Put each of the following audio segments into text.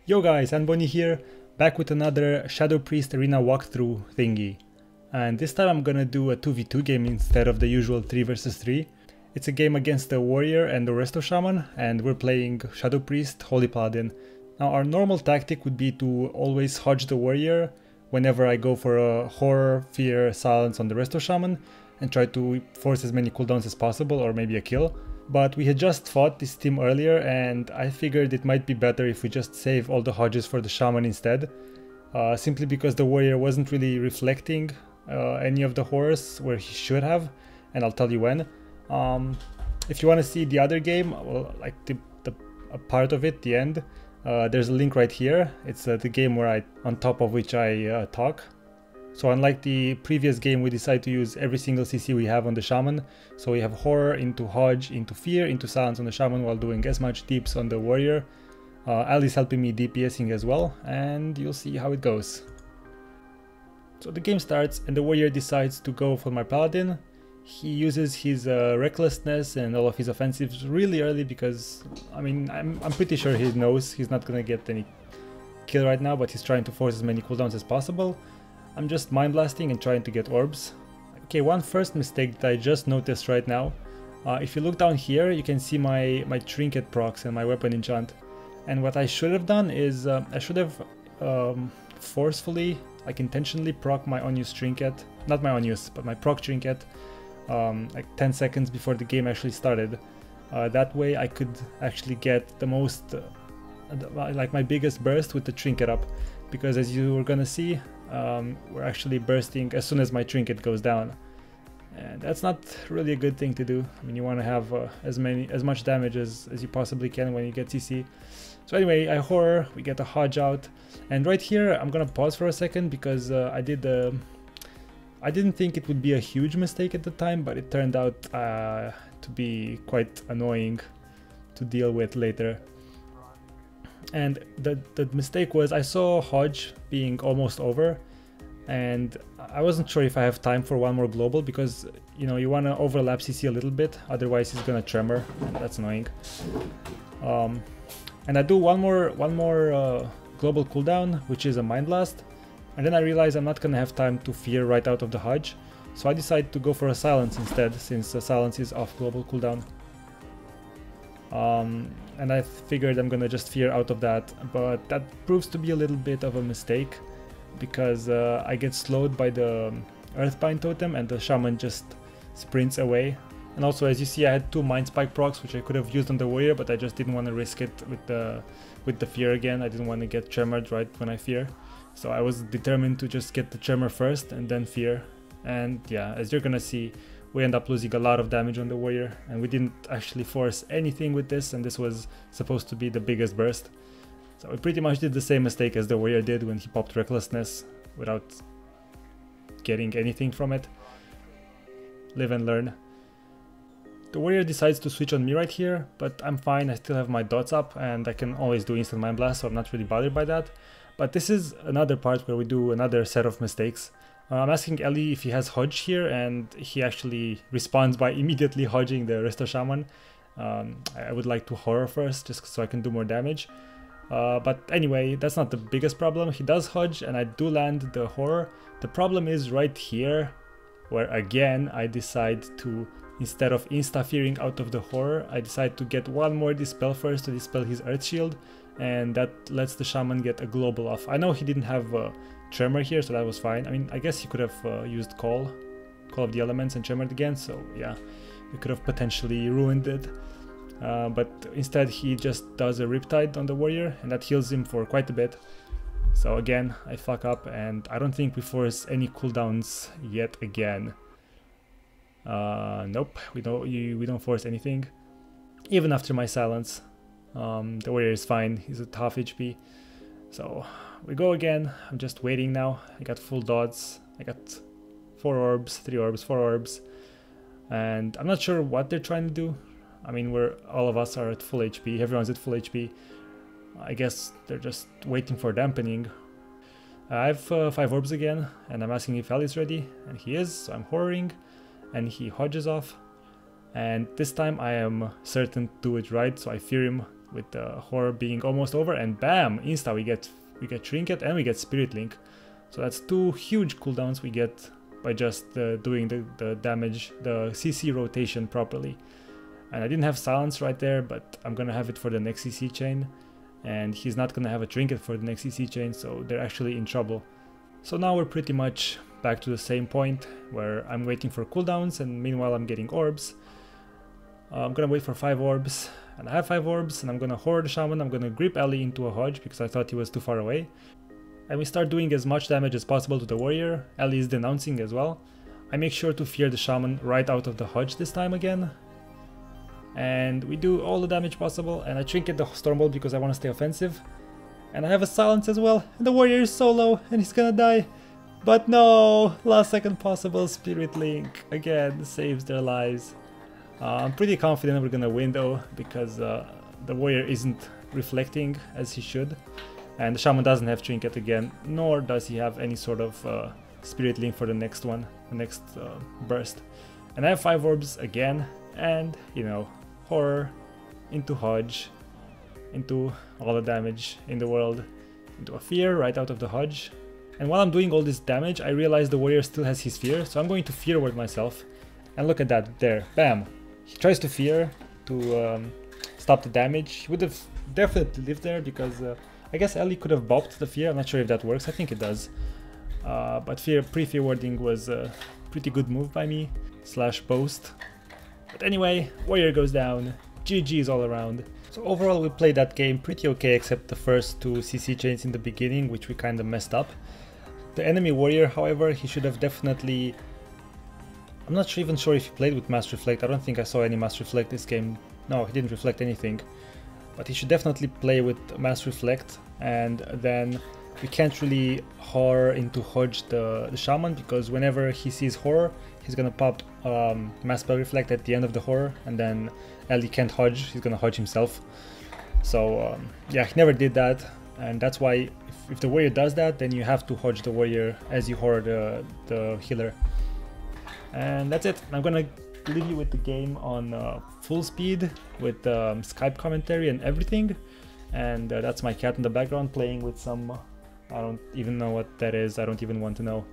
Yo guys, Anboni here, back with another Shadow Priest Arena walkthrough thingy. And this time I'm gonna do a 2v2 game instead of the usual 3 versus 3. It's a game against the Warrior and the Resto Shaman, and we're playing Shadow Priest, Holy Paladin. Now our normal tactic would be to always hodge the Warrior whenever I go for a Horror, Fear, Silence on the Resto Shaman, and try to force as many cooldowns as possible, or maybe a kill. But we had just fought this team earlier, and I figured it might be better if we just save all the hodges for the Shaman instead. Simply because the Warrior wasn't really reflecting any of the horrors where he should have, and I'll tell you when. If you want to see the other game, well, like a part of it, the end, there's a link right here. It's the game where on top of which I talk. So unlike the previous game, we decided to use every single CC we have on the Shaman. So we have Horror into Hodge, into Fear, into Silence on the Shaman while doing as much deeps on the Warrior. Ali's helping me DPSing as well, and you'll see how it goes. So the game starts and the Warrior decides to go for my Paladin. He uses his recklessness and all of his offensives really early because, I mean, I'm pretty sure he knows he's not gonna get any kill right now, but he's trying to force as many cooldowns as possible. I'm just mind blasting and trying to get orbs. Okay, one first mistake that I just noticed right now. If you look down here, you can see my trinket procs and my weapon enchant. And what I should have done is I should have forcefully, like intentionally proc my unused trinket. Not my unused, but my proc trinket like 10 seconds before the game actually started. That way I could actually get the most, like my biggest burst with the trinket up. Because as you were gonna see, we're actually bursting as soon as my trinket goes down, and that's not really a good thing to do. I mean, you want to have as much damage as you possibly can when you get CC. So anyway, I Horror, we get a Hodge out, and right here I'm gonna pause for a second because I didn't think it would be a huge mistake at the time, but it turned out to be quite annoying to deal with later. And the mistake was I saw Hodge being almost over, and I wasn't sure if I have time for one more global because, you know, you want to overlap CC a little bit, otherwise he's gonna tremor, and that's annoying. And I do one more global cooldown, which is a Mind Blast, and then I realize I'm not gonna have time to Fear right out of the Hodge, so I decide to go for a Silence instead, since the Silence is off global cooldown. And I figured I'm gonna just Fear out of that, but that proves to be a little bit of a mistake because I get slowed by the Earthbind totem and the Shaman just sprints away. And also, as you see, I had 2 Mind Spike procs which I could have used on the Warrior, but I just didn't want to risk it with the Fear again. I didn't want to get Tremored right when I Fear, so I was determined to just get the Tremor first and then Fear. And yeah, as you're gonna see, we end up losing a lot of damage on the Warrior, and we didn't actually force anything with this, and this was supposed to be the biggest burst. So we pretty much did the same mistake as the Warrior did when he popped Recklessness without getting anything from it. Live and learn. The Warrior decides to switch on me right here, but I'm fine, I still have my dots up, and I can always do instant Mind Blast, so I'm not really bothered by that. But this is another part where we do another set of mistakes. I'm asking Ali if he has Hodge here, and he actually responds by immediately hodging the Resto Shaman. I would like to Horror first, just so I can do more damage. But anyway, that's not the biggest problem. He does hodge, and I do land the Horror. The problem is right here, where again I decide to, instead of insta-fearing out of the Horror, I decide to get one more Dispel first to dispel his Earth Shield, and that lets the Shaman get a global off. I know he didn't have Tremor here, so that was fine. I mean, I guess he could have used Call of the Elements and Tremored again, so yeah, we could have potentially ruined it. But instead he just does a Riptide on the Warrior, and that heals him for quite a bit. So again, I fuck up, and I don't think we force any cooldowns yet again. Nope, we don't force anything, even after my Silence. The Warrior is fine, he's at half HP. So we go again. I'm just waiting now. I got full dots. I got 4 orbs, 3 orbs, 4 orbs. And I'm not sure what they're trying to do. I mean, all of us are at full HP. Everyone's at full HP. I guess they're just waiting for dampening. I have 5 orbs again, and I'm asking if Ali's ready. And he is, so I'm Horroring. And he hodges off. And this time I am certain to do it right, so I Fear him with the horror being almost over, and bam, insta we get trinket and we get spirit link. So that's 2 huge cooldowns we get by just doing the damage, the CC rotation properly. And I didn't have silence right there, but I'm gonna have it for the next CC chain, and he's not gonna have a trinket for the next CC chain, so they're actually in trouble. So now we're pretty much back to the same point where I'm waiting for cooldowns, and meanwhile I'm getting orbs. I'm gonna wait for 5 orbs, and I have 5 orbs, and I'm gonna horror the shaman. I'm gonna grip Ellie into a hodge because I thought he was too far away. And we start doing as much damage as possible to the warrior. Ellie is denouncing as well. I make sure to fear the shaman right out of the hodge this time again. And we do all the damage possible, and I trinket the Stormbolt because I want to stay offensive. And I have a silence as well, and the warrior is so low, and he's gonna die. But no! Last second possible Spirit Link again saves their lives. I'm pretty confident we're gonna win though, because the warrior isn't reflecting as he should. And the shaman doesn't have trinket again, nor does he have any sort of Spirit Link for the next one, the next burst. And I have 5 orbs again, and you know, horror into hodge, into all the damage in the world, into a fear right out of the hodge. And while I'm doing all this damage, I realize the warrior still has his fear, so I'm going to fear ward myself. And look at that, there, bam! He tries to fear to stop the damage. He would have definitely lived there because I guess Ellie could have bopped the fear. I'm not sure if that works, I think it does. But pre-fear warding was a pretty good move by me, / boast. But anyway, warrior goes down, GG's all around. So overall we played that game pretty okay, except the first 2 CC chains in the beginning, which we kind of messed up. The enemy warrior, however, he should have definitely... I'm not even sure if he played with Mass Reflect. I don't think I saw any Mass Reflect this game. No, he didn't reflect anything. But he should definitely play with Mass Reflect, and then we can't really horror into hodge the shaman, because whenever he sees horror, he's gonna pop Mass Spell Reflect at the end of the horror, and then Ellie can't hodge, he's gonna hodge himself. So yeah, he never did that, and that's why if the warrior does that, then you have to hodge the warrior as you horror the healer. And that's it. I'm gonna leave you with the game on full speed with Skype commentary and everything. And that's my cat in the background playing with some... I don't even know what that is, I don't even want to know.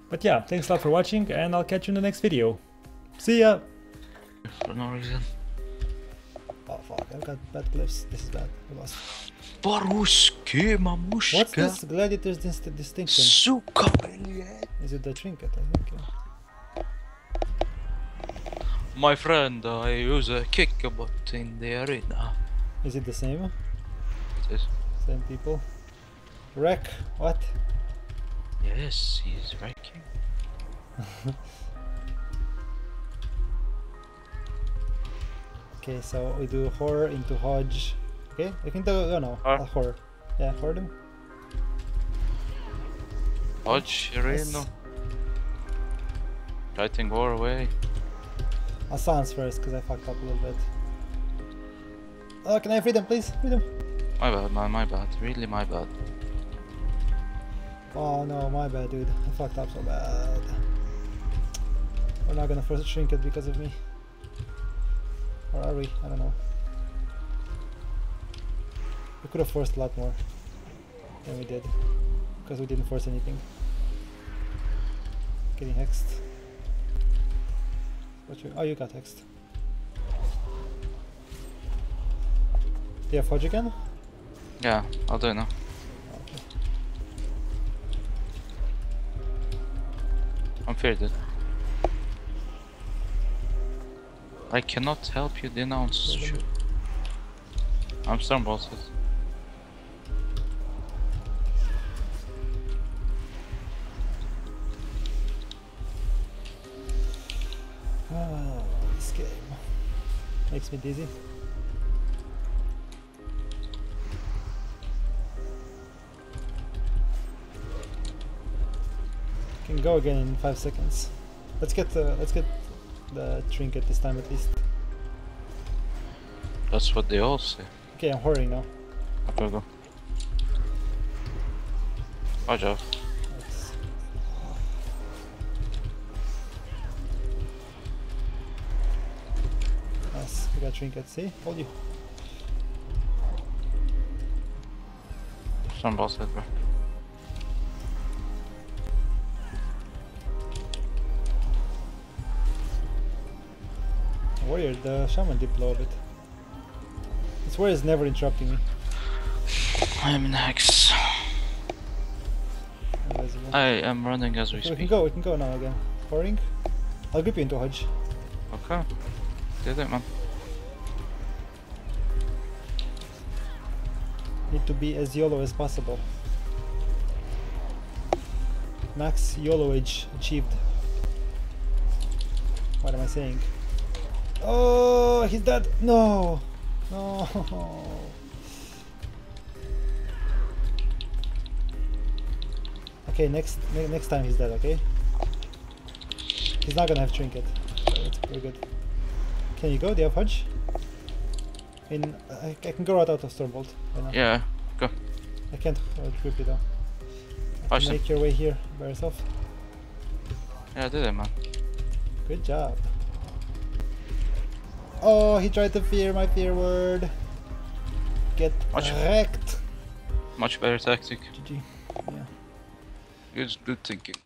But yeah, thanks a lot for watching, and I'll catch you in the next video. See ya! For no reason. Oh fuck, I've got bad glyphs. This is bad. I lost. Paruski, mamushka. What's this gladiator's distinction? Suka. Is it the trinket? I think. My friend, I use a kickbot in the arena. Is it the same? It is. Same people? Wreck? What? Yes, he's wrecking. Okay, so we do horror into hodge. Okay, I can do... oh no, horror. Yeah, horror them. Hodge, arena. Yes. Writing war away. I'll silence first because I fucked up a little bit. Oh, can I have freedom, please? Freedom. My bad, man, my bad. Really my bad. Oh no, my bad, dude. I fucked up so bad. We're not gonna first shrink it because of me. Or are we? I don't know. We could have forced a lot more than we did. Because we didn't force anything. Getting hexed. Oh, you got hexed. Do you have Hodge again? Yeah, I'll do it now. Okay. I'm feared. I cannot help you denounce. Shoot. I'm Stormbolted. Ah, this game makes me dizzy. Can go again in 5 seconds. Let's get the trinket this time at least. That's what they all say. Okay, I'm horroring now. Okay, go. Watch out. Nice. Nice, we got trinket. See, told you. Some boss hit, bro. Warrior, the shaman did blow a bit. This warrior is never interrupting me. I'm in hex. I am running as we speak. We can go now again. Pouring. I'll grip you into Hodge. Okay. Did it, man. Need to be as YOLO as possible. Max YOLO age achieved. What am I saying? Oh, he's dead! No! No! Okay, next time he's dead, okay? He's not gonna have trinket. So that's pretty good. Can you go? Do you have Hodge? I can go right out of Stormbolt right now. Yeah, go. I can't grip you though. I can make your way here by yourself. Yeah, I did it, man. Good job. Oh, he tried to fear my fear word. Get wrecked. Much better tactic. GG. Yeah. Good thinking.